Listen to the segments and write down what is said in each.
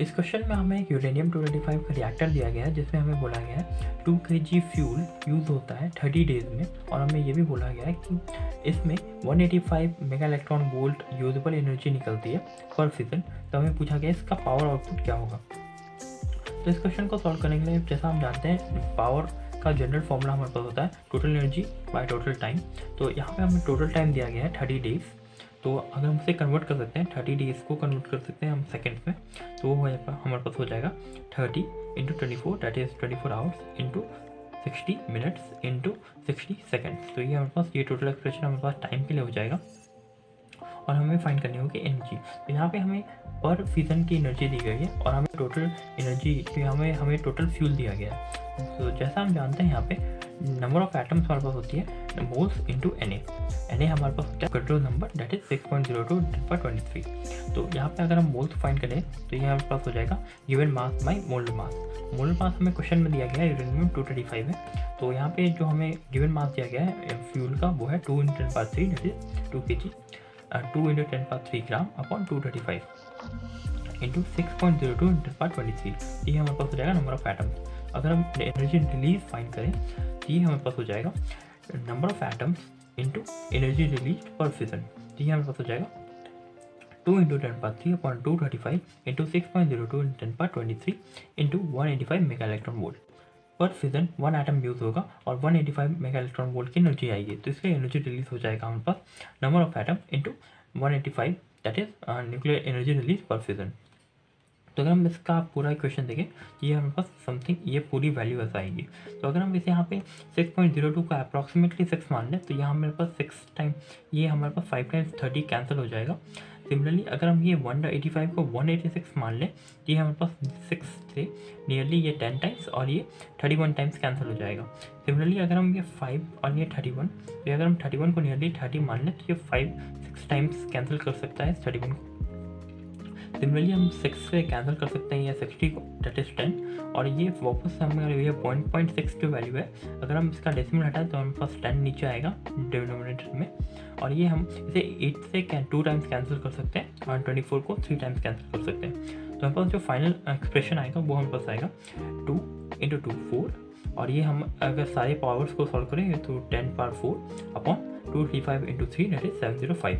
इस क्वेश्चन में हमें एक यूरेनियम 235 का रिएक्टर दिया गया है जिसमें हमें बोला गया है 2 kg फ्यूल यूज़ होता है 30 डेज में, और हमें ये भी बोला गया है कि इसमें 185 mega electron volt usable energy निकलती है पर फिजन। तो हमें पूछा गया इसका पावर आउटपुट क्या होगा। तो इस क्वेश्चन को सॉल्व करने के लिए जैसा हम जानते हैं पावर का जनरल फॉर्मूला हमारे पास होता है total energy by total time. तो यहाँ पे हमें टोटल टाइम दिया गया है 30 डेज। तो अगर हम उसे कन्वर्ट कर सकते हैं 30 डेज़ को कन्वर्ट कर सकते हैं हम सेकेंड्स में, तो वो हमारे पास हो जाएगा 30 into 24 that is 24 hours into 60 minutes into 60 seconds. तो ये हमारे पास ये टोटल एक्सप्रेशन हमारे पास टाइम के लिए हो जाएगा और हमें फाइंड करनी होगी एनर्जी। तो यहाँ पे हमें पर फिजन की एनर्जी दी गई है और हमें टोटल एनर्जी हमें टोटल फ्यूल दिया गया है। तो जैसा हम जानते हैं यहाँ पे नंबर ऑफ एटम्स हमारे पास होती है मोल्स इंटू Na हमारे पास होता है कंट्रोल नंबर दैट इज 6.02/23। तो यहाँ पे अगर हम मोल्स फाइंड करें तो ये हमारे पास हो जाएगा given mass by molar mass. Molar mass हमें क्वेश्चन में दिया गया है यूरेनियम 235 है। तो यहाँ पे जो हमें गिवन मास दिया गया है फ्यूल का वो है 2 × 10³ that is 2 kg 2 × 10³ gram upon 235 into 6.02/23। ये हमारे पास हो जाएगा नंबर ऑफ एटम्स। अगर हम एनर्जी रिलीज फाइंड करें तो ये हमारे पास हो जाएगा number of atoms into energy release per fission. तो ये हमारे पास हो जाएगा 2 × 10³ into 6.02 into 185 mega electron volt per fission 1 atom use होगा और 185 मेगा इलेक्ट्रॉन वोल्ट की एनर्जी आएगी। तो इसका एनर्जी रिलीज हो जाएगा हमारे पास number of atom into 185 that is nuclear energy release per fission. तो अगर हम इसका पूरा इक्वेशन देखें तो ये हमारे पास समथिंग ये पूरी वैल्यू ऐसा आएगी। तो अगर हम इसे यहाँ पे 6.02 का अप्रॉक्सीमेटली 6 मान लें तो यहाँ हमारे पास 6 टाइम ये हमारे पास 5 टाइम्स 30 कैंसिल हो जाएगा। सिमिलरली अगर हम ये 185 को 186 मान लें तो ये हमारे पास 6 से नियरली ये 10 टाइम्स और ये 31 टाइम्स कैंसिल हो जाएगा। सिमिलरली अगर हम ये 5 और ये 31 तो अगर हम 31 को नियरली 30 मान लें तो ये 6 टाइम्स कैंसिल कर सकता है 31 को। सिमिलरली हम 6 से कैंसिल कर सकते हैं या 60 को दैट इज 10 और ये वापस हमारे ये 0.6 वैल्यू है। अगर हम इसका डेसिमल हटाएं तो हमारे पास 10 नीचे आएगा डिनोमिनेटर में और ये हम इसे 8 से 2 टाइम्स कैंसिल कर सकते हैं और 24 को 3 टाइम्स कैंसिल कर सकते हैं। तो हमारे पास जो फाइनल एक्सप्रेशन आएगा वो हमारे पास आएगा 2 × 2 4 और ये हम अगर सारे पावर्स को सॉल्व करेंगे तो 10 पावर 4 अपॉन 235 × 3 दैट इज 705।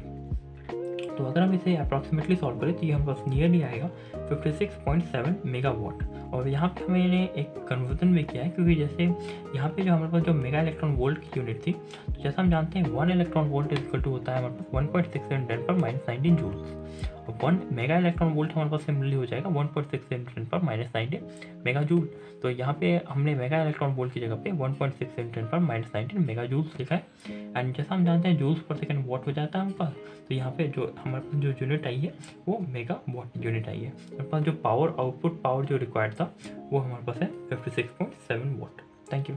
तो अगर हम इसे अप्रॉक्सीमेटली सॉल्व करें तो ये हमारे पास नियरली आएगा 56.7 मेगावाट। और यहाँ पे हमने एक कन्वर्जन भी किया है क्योंकि जैसे यहाँ पे जो हमारे पास जो मेगा इलेक्ट्रॉन वोल्ट की यूनिट थी तो जैसा हम जानते हैं 1 electron volt is equal to होता है हमारे पास 1.6 × 10⁻19 जूल्स। 1 मेगा इलेक्ट्रॉन वोल्ट हमारे पास सिमिलरली हो जाएगा 1.6 × 10⁻19 मेगा जूल। तो यहाँ पे हमने मेगा इलेक्ट्रॉन वोल्ट की जगह पे 1.6 × 10⁻19 मेगा जूल्स लिखा है। एंड जैसा हम जानते हैं जूल्स पर सेकंड वॉट हो जाता है हमारे पास, तो यहाँ पे जो हमारे पास जो यूनिट आई है वो मेगा वॉट यूनिट आई है। हमारे पास जो पावर आउटपुट पावर जो रिक्वायर्ड था वो हमारे पास है 56.7 वॉट। Thank you.